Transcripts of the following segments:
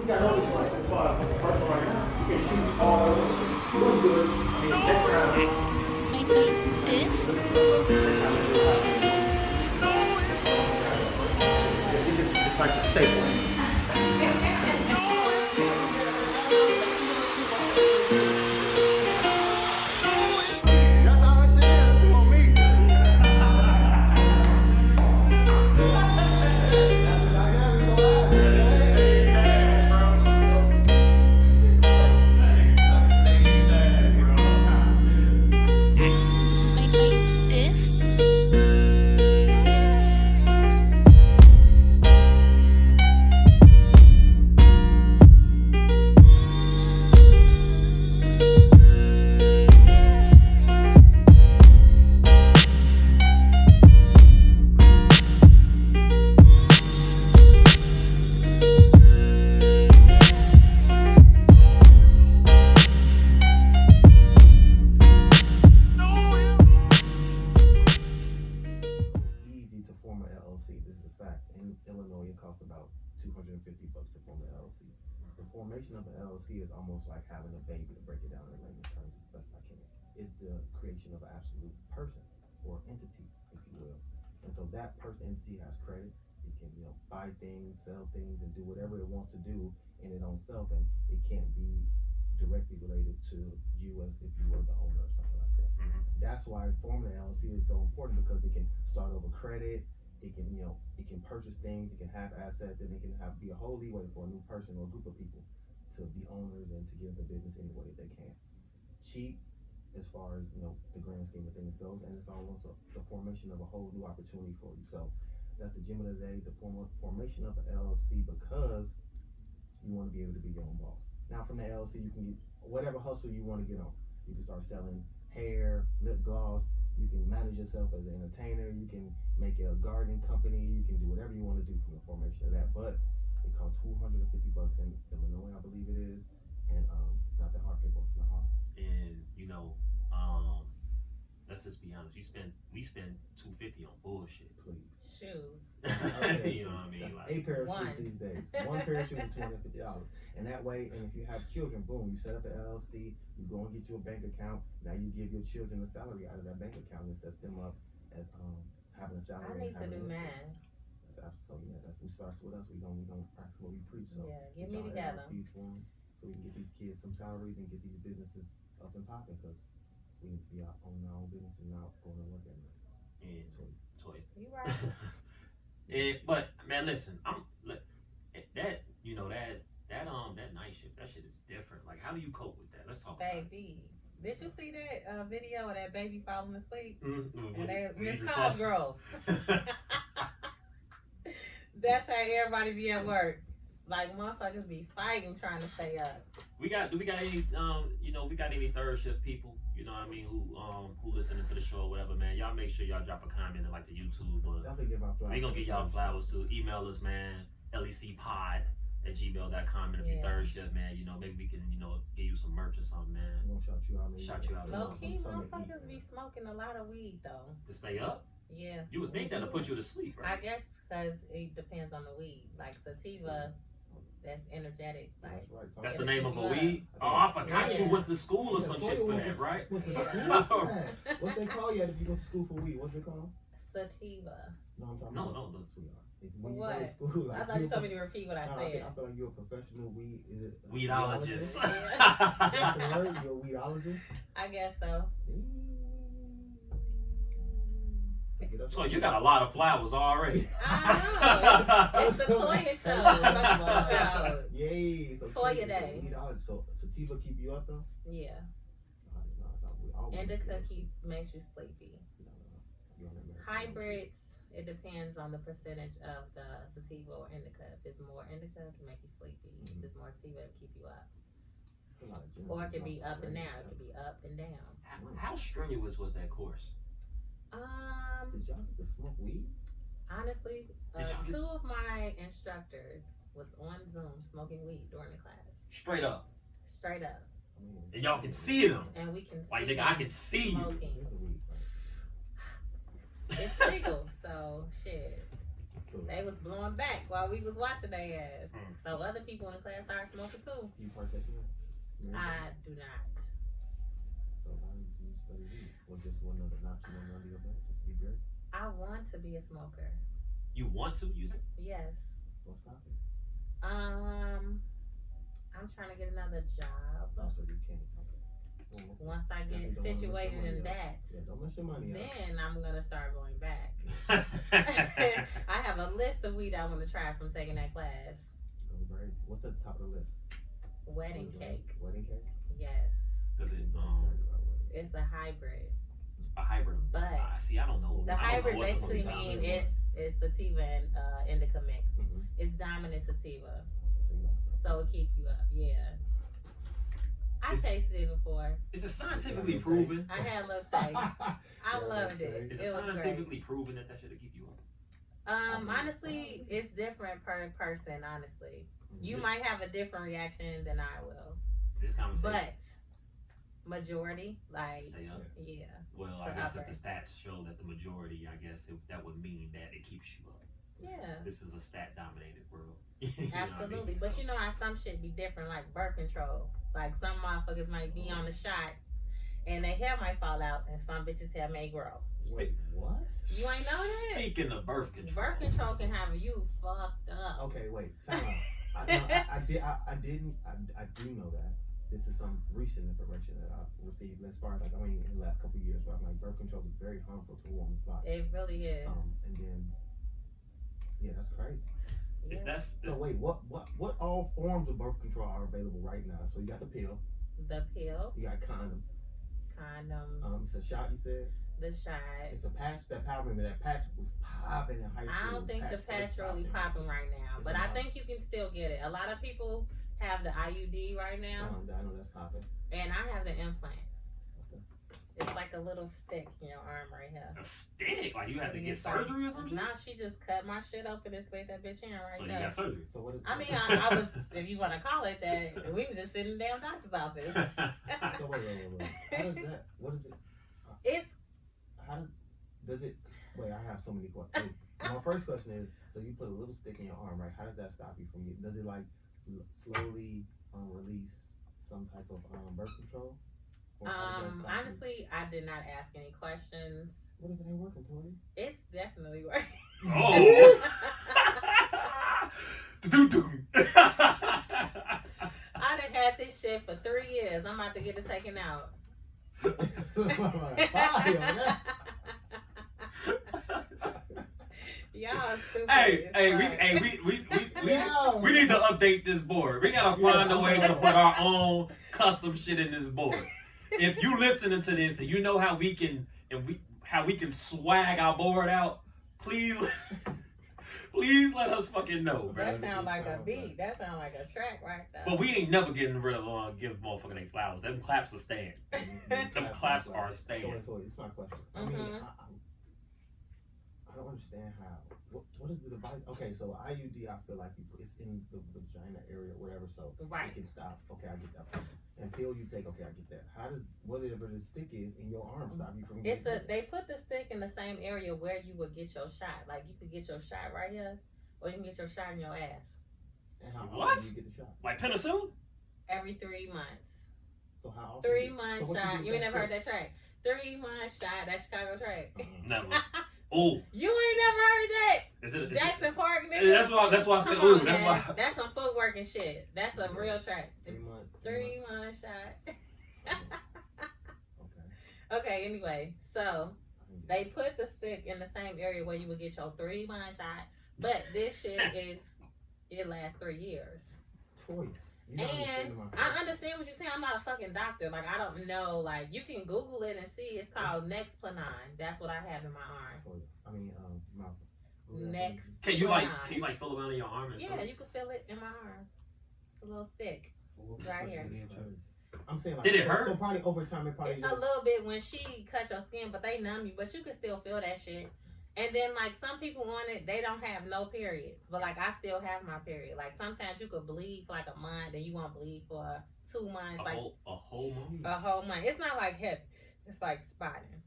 We got no choice as far as personal right now. You can shoot all over. What's good? I mean, next round. This. It's like the staple. Formation of an LLC is almost like having a baby, to break it down in layman's terms as best I can. It's the creation of an absolute person or entity, if you will. And so that person entity has credit. It can, buy things, sell things, and do whatever it wants to do in its own self, and it can't be directly related to you as if you were the owner or something like that. Mm-hmm. That's why forming an LLC is so important, because it can start over credit. It can, it can purchase things, it can have assets, and it can be a whole leeway for a new person or a group of people to be owners and to give the business any way they can. Cheap, as far as the grand scheme of things goes, and it's almost the formation of a whole new opportunity for you. So that's the gem of the day, the formation of an LLC, because you want to be able to be your own boss. Now from the LLC, you can get whatever hustle you want to get on. You can start selling hair, lip gloss. You can manage yourself as an entertainer. You can make a gardening company. You can do whatever you want to do from the formation of that. But it costs $250 in Illinois, I believe it is, and it's not that hard. Paperwork, it's not hard. And let's just be honest. We spend $250 on bullshit. Please. Shoes. You know what I mean? That's like 8 pair of shoes these days. One pair of shoes is $250. And that way, and if you have children, boom, you set up an LLC, you go and get you a bank account. Now you give your children a salary out of that bank account, and it sets them up as having a salary. I need to do math. That's absolutely, that's what starts with us. We gonna practice what we preach. So yeah, get me together. LLCs for them, so we can get these kids some salaries and get these businesses up and popping, because we need to be on our own business and not going to work at night. And Toya. You right. But man, listen, that night shift, that shit is different. Like, how do you cope with that? Let's talk about it. Baby, did you see that video of that baby falling asleep? Mm-hmm. And they Miss Cosgrove. That's how everybody be at work. Like, motherfuckers be fighting trying to stay up. Do we got any third shift people, you know what I mean, who listening to the show or whatever, man? Y'all make sure y'all drop a comment in like the YouTube, or we gonna get y'all flowers too. Email us, man, lecpod@gmail.com, and if you're third shift, man, maybe we can, give you some merch or something, man. We're gonna shout you out. Low key, motherfuckers be smoking a lot of weed though. To stay up? Yeah. You would think that'll put you to sleep, right? I guess because it depends on the weed. Like sativa, that's energetic. Like, that's right. That's the name of a weed? Oh, I forgot you went to school or some shit for that, right? Went to school for that. What's they call you if you go to school for weed? What's it called? Sativa. No, I'm talking about sweetheart. When what? You go to school, like, I thought you told me to repeat what I said. I feel like you're a professional weed. Is it weedologist? That's the word. You're a weedologist. I guess so. So you got a lot of flowers already. I know. It's the Toya show. Yay. So Toya day. Weedologist. So sativa keep you up though? Yeah. Indica makes you sleepy. Hybrids, it depends on the percentage of the sativa or indica. If it's more indica, it can make you sleepy. If it's more sativa, it can keep you up. Or it can be up and down. It can be up and down. How strenuous was that course? Did y'all get to smoke weed? Honestly, two of my instructors was on Zoom smoking weed during the class. Straight up. Straight up. And y'all can see them. And we can like, see nigga, I can see smoking. you. It's legal, so shit. They was blowing back while we was watching their ass. So other people in the class started smoking too. You partake in it? I do not. So why did you study weed? Or just one other option on under your back? Just to be great? I want to be a smoker. You want to use it? Yes. What's stopping? I'm trying to get another job. Oh, so you can't. Okay. Well, once I get situated in that, don't mess your money then I'm gonna start going back. I have a list of weed I want to try from taking that class. Go crazy. What's at the top of the list? Wedding cake. Wedding cake? Yes. Does it? It's a hybrid. A hybrid. But see, I don't know. The hybrid basically means it's sativa and indica mix. Mm-hmm. It's dominant sativa, so it keeps you up. Yeah. I tasted it before. Is it scientifically proven? I had a little taste. I loved it. Is it scientifically proven that should keep you up? Honestly, it's different per person. Honestly, you might have a different reaction than I will. This conversation. But majority, like, yeah. Well, I guess if the stats show that the majority, I guess that would mean that it keeps you up. Yeah. This is a stat-dominated world. Absolutely. But you know how some shit be different, like birth control. Like some motherfuckers might be on the shot and their hair might fall out and some bitches' hair may grow. Wait, what? You ain't know that? Speaking of birth control. Birth control can have you fucked up. Okay, wait. Time out. I do know that. This is some recent information that I've received as far as in the last couple of years, but birth control is very harmful to a woman's body. It really is. And then, yeah, that's crazy. Yeah. So wait, what all forms of birth control are available right now? So you got the pill. The pill. You got condoms. It's a shot, you said? The shot. It's a patch. That patch was popping in high school. I don't think the patch really popping right now, but I think you can still get it. A lot of people have the IUD right now. I know that's popping. And I have the implant. What's that? It's like a little stick in your arm right here. A stick? Like you had to get surgery or something? Nah, she just cut my shit open and slid that bitch in right so there. You got surgery? So what is I mean, I was, if you want to call it that, we was just sitting in the damn doctor's office. So wait. How does that, what is it? Does it, wait, I have so many questions. My first question is, so you put a little stick in your arm, right? How does that stop you from does it slowly release some type of birth control? Honestly, I did not ask any questions. What if it ain't working, Toya? It's definitely working. Oh! I done had this shit for 3 years. I'm about to get it taken out. Y'all stupid. We need to update this board. We gotta find a way to put our own custom shit in this board. If you listening to this and you know how we can swag our board out, please let us fucking know. That sound like a beat. That sound like a track right there. But we ain't never getting rid of give motherfucking they flowers. Them claps are staying. Them claps are staying. So it's my question. I mean, I don't understand how. What is the device? Okay, so IUD, I feel like it's in the vagina area, or whatever. So it can stop. Okay, I get that. And pill you take. Okay, I get that. How does whatever the stick is in your arm stop you from? They put the stick in the same area where you would get your shot. Like you could get your shot right here, or you can get your shot in your ass. And how often do you get the shot? Like penicillin? Every 3 months. So how often? 3 months shot. You ain't never heard that track. 3 months shot. That Chicago track. Never. Oh, you ain't never heard that? Is Jackson Park, nigga. That's why I said, ooh, that's why. That's some footwork and shit. That's a real track. 3 months. 3 months shot. Okay, anyway, so they put the stick in the same area where you would get your 3 month shot, but this shit it lasts 3 years. Toya. And I understand what you're saying. I'm not a fucking doctor. Like, I don't know. Like, you can Google it and see. It's called Nexplanon. That's what I have in my arm. I mean, Next. Can you feel around in your arm? Yeah, you can feel it in my arm. It's a little stick right here. I'm saying, did it hurt? So probably over time, it probably a little bit when she cut your skin, but they numb you. But you can still feel that shit. And then, like, some people on it, they don't have no periods. But, like, I still have my period. Like, sometimes you could bleed for, like, a month, and you won't bleed for 2 months. A whole month? A whole month. It's not like heavy. It's like spotting.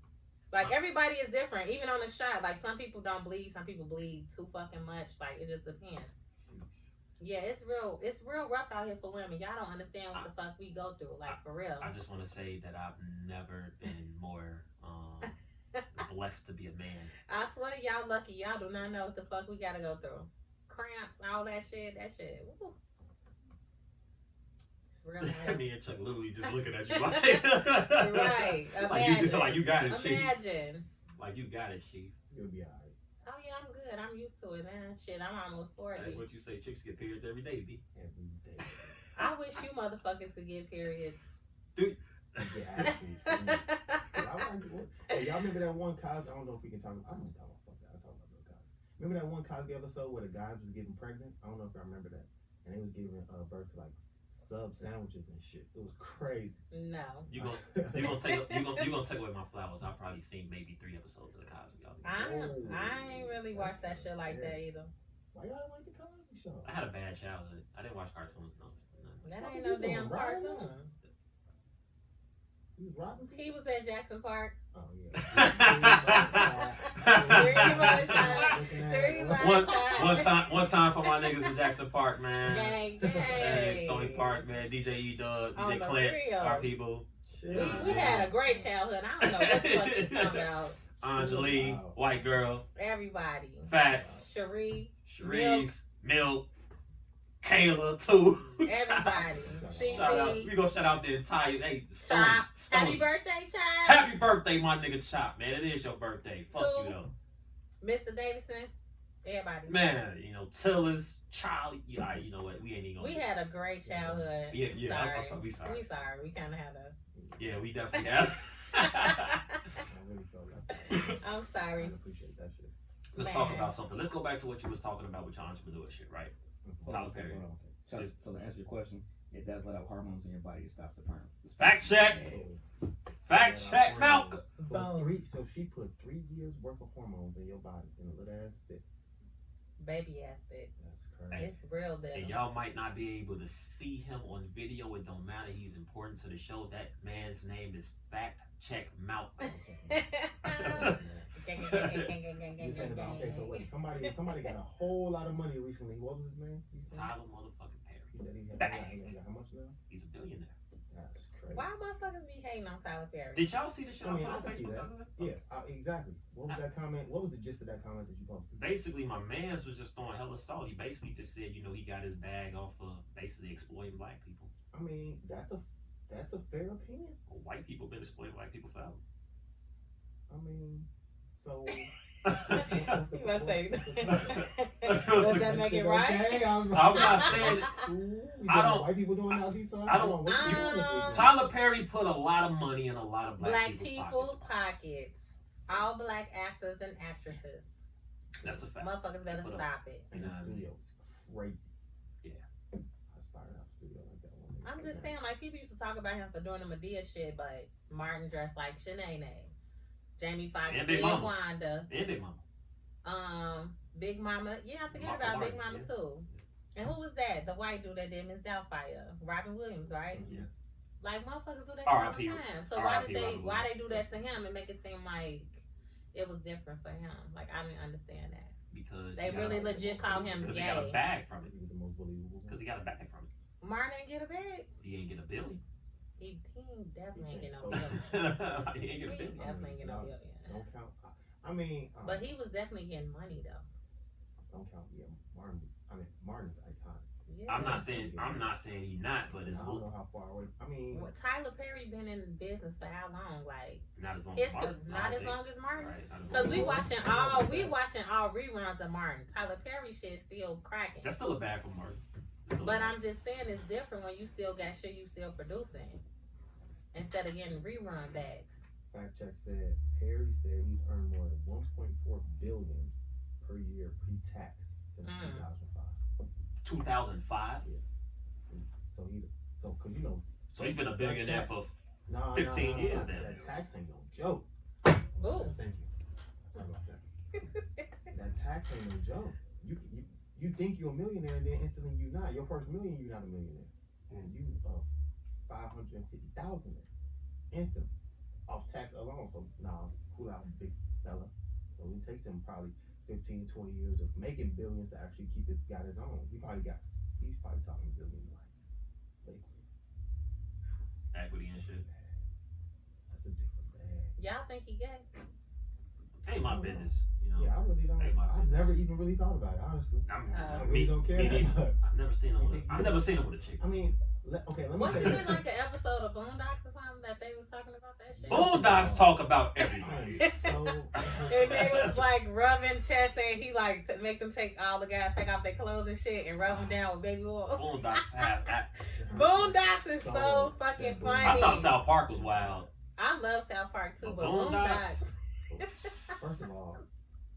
Like everybody is different. Even on the shot, like some people don't bleed, some people bleed too fucking much. Like it just depends. Yeah, it's real rough out here for women. Y'all don't understand what the fuck we go through, like for real. I just want to say that I've never been more blessed to be a man. I swear y'all lucky. Y'all do not know what the fuck we gotta go through. Cramps, all that shit. Woo. It's real. Me and Chuck literally just looking at you like, right. Imagine. like you got it, Chief. Imagine. Like you got it, Chief. You'll be alright. Oh yeah, I'm good. I'm used to it, man. Shit, I'm almost 40. Hey, what you say? Chicks get periods every day, B. Every day. I wish you motherfuckers could get periods. Dude. Yeah, actually. Hey, y'all remember that one Cosby? I don't know if we can talk about. I'm gonna talk about fuck that. I'm talking about Bill Cosby. Remember that one Cosby episode where the guy was getting pregnant? I don't know if I remember that. And they was giving birth to like sub sandwiches and shit. It was crazy. No. You gonna take away my flowers. I've probably seen maybe 3 episodes of the Cosby. I ain't really watched that shit like that either. Why y'all don't like the Cosby Show? I had a bad childhood. I didn't watch cartoons. No. That ain't no damn cartoon. He was robbing people? He was at Jackson Park. Oh yeah. One time for my niggas in Jackson Park, man. Gang. Hey, Stony Park, man. DJ E-Dub, DJ Clint, our people. We had a great childhood. I don't know what the fuck you're talking about. Angelique, white girl. Everybody. Fats. Cherie. Milk. Kayla, too. Everybody. Shout out. We gonna shout out the entire. Hey, Chop. Happy birthday, Chop. Happy birthday, my nigga Chop, man. It is your birthday. Fuck you, though. Mr. Davidson. Everybody. Man, Tillis, Charlie. Yeah, you know what? We ain't even gonna. We had a great childhood. Yeah. We sorry. We kind of had a. Yeah, we definitely have. I really felt like that. I'm sorry. I appreciate that shit. Let's talk about something. Let's go back to what you was talking about with your entrepreneur shit, right? Tyler Perry. So to answer your question, it does let out hormones in your body. It stops the perm. Fact check. Fact check, Malcolm. So she put 3 years worth of hormones in your body in a little ass stick. Baby ass stick. That's crazy. It's real deal. And y'all might not be able to see him on video. It don't matter. He's important to the show. That man's name is Fact Check Malcolm. Okay, so wait, somebody got a whole lot of money recently. What was his name? Tyler motherfucking Perry. He said he had how much now? He's a billionaire. That's crazy. Why motherfuckers be hating on Tyler Perry? Did y'all see the show? I can see that. Yeah, exactly. What was that comment? What was the gist of that comment that you posted? Basically, my man's was just throwing hella salt. He basically just said, he got his bag off of basically exploiting black people. I mean, that's a fair opinion. Well, white people been exploiting black people forever. I mean, so. You must say. Does that make it right? Okay, I'm not saying. I don't. White people doing all these songs. I don't. Tyler Perry put a lot of money in a lot of black people's pockets. All black actors and actresses. That's a fact. Motherfuckers better stop it. And the studio is crazy. Yeah. I started out the studio like that one day. I'm just saying, like, people used to talk about him for doing the Medea shit, but Martin dressed like Shanae. Jamie Foxx did Wanda. And Big Mama. Big Mama. Yeah, I forget about Big Mama too. And who was that? The white dude that did Miss Doubtfire. Robin Williams, right? Yeah. Like motherfuckers do that shit all the time. So why they do that to him and make it seem like it was different for him? Like I didn't understand that. Because they really legit call him gay. Because he got a bag from it. Because he got a bag from it. Martin ain't get a bag? He ain't get a billion. He definitely ain't get no billion. He ain't get a billion. Definitely ain't get no billion. Don't count. I mean, but he was definitely getting money though. Don't count. Yeah, Martin's iconic. Yeah. I'm not saying he not, but it's. I don't know how far away. I mean, Tyler Perry been in business for how long? Like not as long as Martin. Not as long as Martin. Because we watching all reruns of Martin. Tyler Perry shit still cracking. That's still a bag for Martin. But I'm just saying it's different when you still got shit you still producing instead of getting rerun bags. Fact check said Perry said he's earned more than $1.4 billion per year pre-tax since 2005. 2005. Yeah. So he's been a billionaire for 15 years now. That tax ain't no joke. Ooh. Thank you. Sorry about that. That tax ain't no joke. You think you're a millionaire and then instantly you're not. Your first million, you're not a millionaire. And you 550,000 instantly. off tax alone. So cool out, big fella. So it takes him probably 15, 20 years of making billions to actually got his own. He's probably talking billion like equity and shit. That's a different bag. Y'all think he gay? Ain't my business, you know. Yeah, I really don't. Ain't my I've business. never even really thought about it, honestly. I really don't care me that neither. much. I've never seen him with a chick. I mean, let me Wasn't say it like an episode of Boondocks or something that they was talking about that shit? Boondocks talk about everybody. And they was like rubbing chest and he like make them take all the guys take off their clothes and shit and rub them down with baby oil. Boondocks have that. Boondocks is so fucking funny. I thought South Park was wild. I love South Park too, but Boondocks. First of all,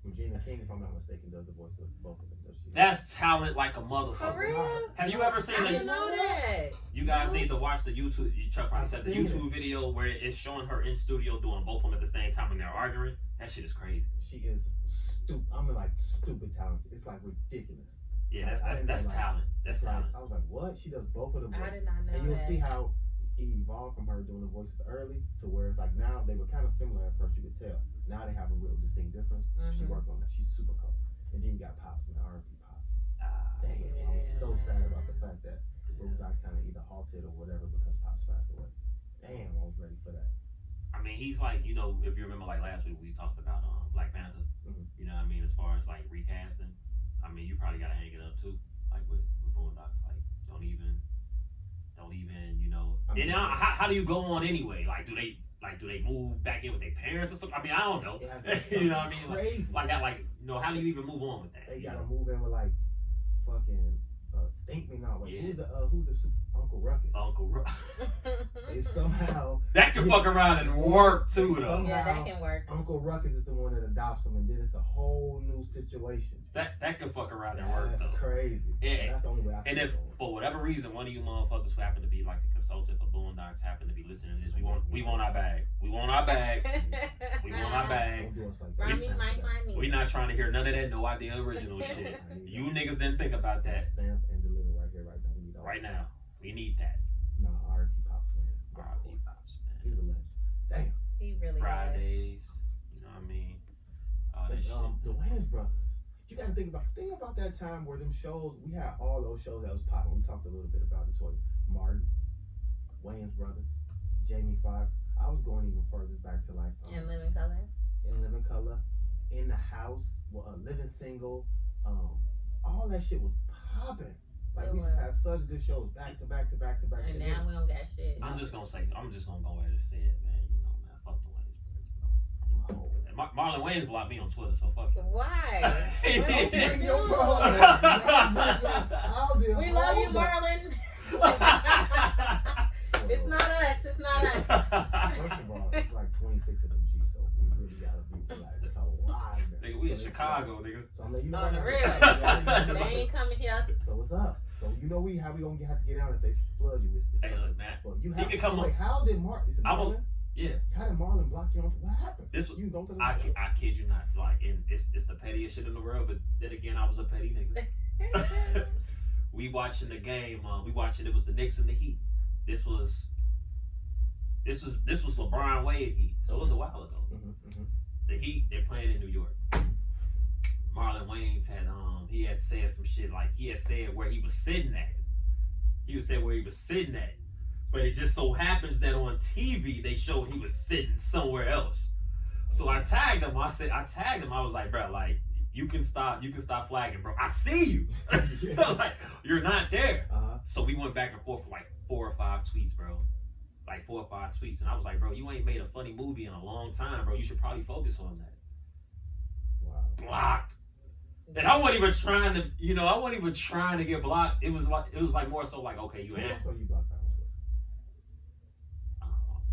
Regina King, if I'm not mistaken, does the voice of both of them. That's talent like a For motherfucker. real? Have you ever seen I it? didn't know that. You guys need to watch the YouTube. Chuck probably said the seen YouTube video where it's showing her in studio doing both of them at the same time when they're arguing. That shit is crazy. She is stupid. I'm like stupid talented. It's like ridiculous. Yeah, that's like, talent. That's like, talent. I was like, what? She does both of them. I did not know And you'll that. see how it evolved from her doing the voices early to where it's like now they were kind of similar at first. You could tell. Now they have a real distinct difference. She worked on that. She's super cool. And then you got Pops, man, R&B Pops. Damn, I was so sad about the fact that Boondocks kind of either halted or whatever because Pops passed away. Damn, I was ready for that. I mean, he's like, you know, if you remember like last week we talked about Black Panther. You know what I mean? As far as like recasting, I mean, you probably gotta hang it up too, like with Boondocks. Like, don't even, you know. And how do you go on anyway? Like, do they move back in with their parents or something? I mean, I don't know. You know what I mean? Crazy. You know, how do you even move on with that? They gotta move in with like fucking Stink Me Now. Like, who's the super Uncle Ruckus? Uncle Ruckus. They somehow That can fuck around and work too, though. Yeah, that can work. Uncle Ruckus is the one that adopts him, and then it's a whole new situation. That can fuck around and work, That's though. crazy. Yeah. So that's the only way I see And it if going. for whatever reason one of you motherfuckers who happen to be like a consultant for Boondocks happen to be listening to this, we want our bag. We want our bag. We want our bag. Don't do us like that. Rami, my money. We not trying to hear none of that no idea original shit. You niggas didn't think about that. Stamp and deliver right here, right now. We need all Right that. now. We need that. Nah, R.I.P. Pops, man. R.I.P. Pops, He was a legend. Damn. He really Fridays. You know what I mean? All that shit. The Wayans brothers. You gotta think about that time where them shows, we had all those shows that was popping. We talked a little bit about it, Toya. Martin, Wayans brothers, Jamie Foxx. I was going even further back to like In Living Color. In Living Color, In the House, Living Single. All that shit was popping. Like we just had such good shows back to back to back to back. And now we don't got shit. I'm just gonna go ahead and say it, man. You know, man, fuck the Wayans brothers, bro. And Marlon Wayans blocked me on Twitter, so fuck him. Why? Bring your problem. We love you, Marlon. It's not us. It's not us. First of all, it's like 26 of them G, so we really gotta be like, it's a lot. Nigga, we in Chicago, nigga. So I'm letting you know. On the real. They ain't coming here. So what's up? So you know how we gonna have to get out if they flood you? It's Hey, look, man. Well, you He have can to come like, how did Marlon? Is it Marlon? Yeah. How did Marlon block you on? What happened? This you go to the I kid you not. Like, and it's the pettiest shit in the world. But then again, I was a petty nigga. We watching the game. It was the Knicks and the Heat. This was LeBron Wade Heat. So it was a while ago. The Heat, they're playing in New York. Marlon Wayans had said some shit, like he had said where he was sitting at. He was saying where he was sitting at. But it just so happens that on TV they showed he was sitting somewhere else. So I tagged him. I was like, bro, like you can stop flagging, bro. I see you. Like you're not there. So we went back and forth for like 4 or 5 tweets, bro. Like 4 or 5 tweets. And I was like, bro, you ain't made a funny movie in a long time, bro. You should probably focus on that. Wow. Blocked. And I wasn't even trying to, get blocked. It was like more so like, okay, you Who ain't. else are you blocked out on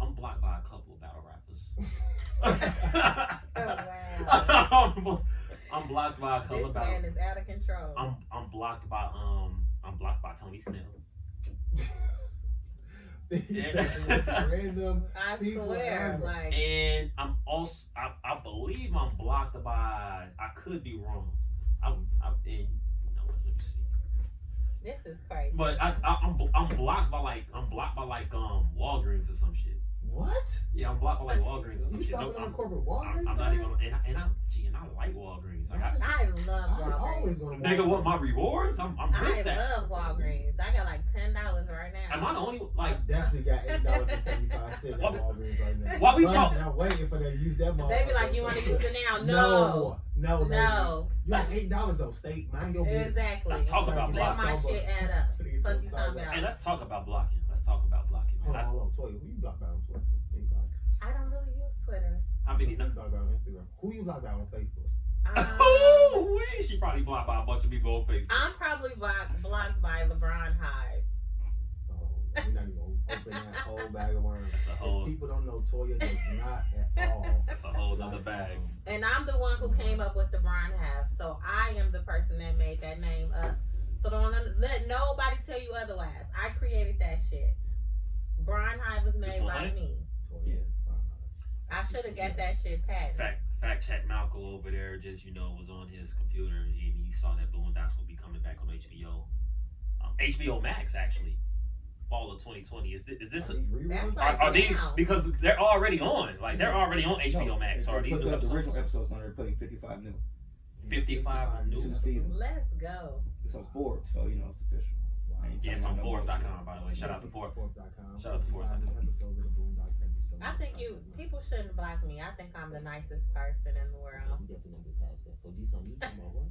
I'm blocked by a couple of battle rappers. Oh wow. I'm blocked by a couple of battle. This man is out of control. I'm blocked by Tony Snell. Random. I people swear, ever. like. And I'm also I believe I'm blocked by, I could be wrong. Let me see. This is crazy. But I'm blocked by like Walgreens or some shit. What? Yeah, I'm blocking like Walgreens or some You shit. stopping No, on corporate Walgreens? I'm not even. And I like Walgreens. Like, I love I'm always Walgreens. going to nigga, Walgreens. what my rewards? I'm I with that. love Walgreens. I got like $10 right now. Am I the only I like? definitely got $8.75 at Walgreens right now. Why we But talk- I'm waiting for them to use that. They be like, you want to use it now? No. No. No. You got $8 though. Stay mind your business. Exactly. Let's talk about Let blocking. my shit add up. Fuck you talking about. Hey, let's talk about blocking. Let's talk about blocking. Hold Man. on. Toya, who you blocked out on Twitter? Anybody? I don't really use Twitter. How many? Who you blocked out on Instagram? Who you blocked out on Facebook? Oh, she probably blocked by a bunch of people on Facebook. I'm probably blocked by LeBron Hyde. Oh, we're not even gonna open that whole bag of worms. That's a whole. If people don't know, Toya does not at all. That's a whole other bag. And I'm the one who came up with the Bron half. So I am the person that made that name up. So don't let nobody tell you otherwise. I created that shit. Bron Hyde was made by me. Toya. I should have got that shit patented. Fact check Malcolm over there. Just was on his computer and he saw that Boondocks will be coming back on HBO. HBO Max actually. Fall of 2020. Is this? Are these reruns? That's like Are these now. because they're already on? Like they're already on HBO Max. Or are They these put new the episodes? original episodes on there, putting 55 new. 55 new. 2 seasons. Let's go. So it's Forbes, so you know it's official. Wow. I ain't Yeah, it's on talking about no Forbes.com by the way. Shout out to Forbes. Forbes.com. Shout out to Forbes. Episode of the Boondocks. Thank you so much. I think people shouldn't block me. I think I'm the nicest person in the world. I'm definitely gonna get past that. So do something. You talking about what?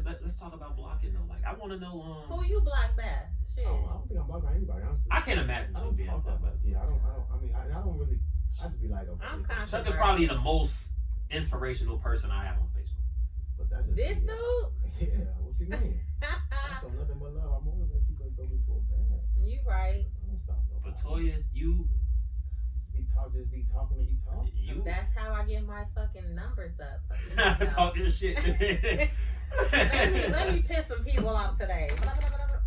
Like, let's talk about blocking though. Like I want to know. Who you block back? Shit. I don't think I'm blocking anybody. Honestly. I can't imagine I you don't being talk that blocked. much. Yeah, I don't really. I just be like, okay. I'm it's- conscious. Chuck is probably the most inspirational person I have on Facebook. But that just This be, dude? Yeah, what you mean? I show nothing but love. I motivate people to go get to a bad. You right. I don't stop nobody. But Toya, you just be talking to be talking. That's how I get my fucking numbers up. talk your shit. let me piss some people off today. Don't worry about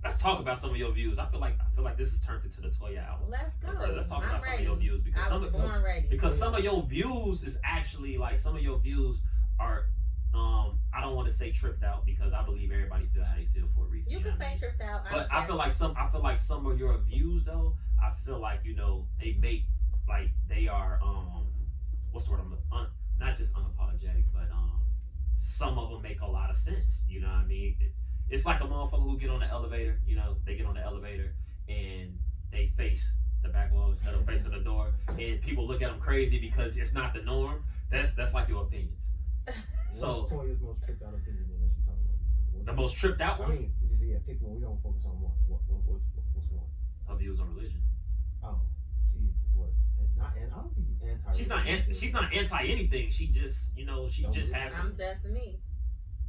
Let's talk about some of your views. I feel like this has turned into the Toya album. Let's go. Let's talk I'm about some ready. of your views because I was born ready. some of your views is actually like some of your views are I don't want to say tripped out because I believe everybody feel how they feel for a reason. You know can what I say mean? tripped out. But I feel like some of your views though, I feel like they make like they are what's the word? Not just unapologetic, but some of them make a lot of sense. You know what I mean? It's like a motherfucker who get on the elevator. They get on the elevator and they face the back wall instead of facing the door, and people look at them crazy because it's not the norm. That's like your opinions. So what's Toya's most tripped out opinion that you talking about? the most tripped out I one, mean, pick one. We don't focus on one. What's one? her views on religion. Oh, she's what? Not, and I don't think you anti. She's not anti anything. She just she just has. I'm just me.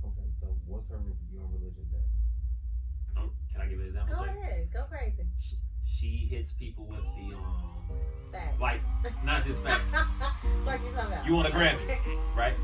Okay, so what's her view on religion then? Can I give an example? Go Toya? ahead. Go crazy. She hits people with the Facts. like not just facts. Like you talking about. You want a Grammy, right?